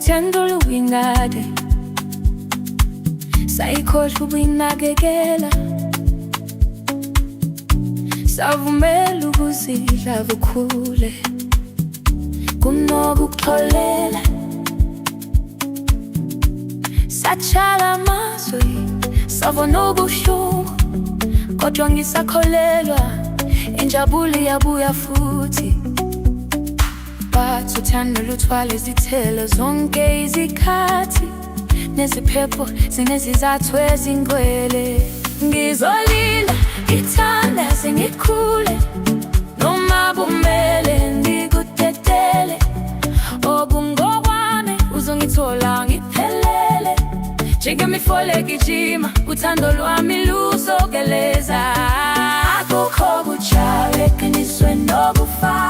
uthando luyingade, sayikhohlwa ukuyinakekela, savumela ukuzidla bukhule kunokuxolela. Satshala amazwi, savona ubuhlungu, kodwa ngisakholelwa injabulo iyabuya futhi. Bathi uthando luthwala izithelo zonke izikhathi, neziphepho zinezizathu ezingcwele. Ngizolila, ngithandaze, ngikhule, noma kumele ngikutetele. Obungokwami uzongithola ngiphelele, njengemifole gijima, uthando lwami luzogeleza. Akukho kutsha eqinisweni nokufa.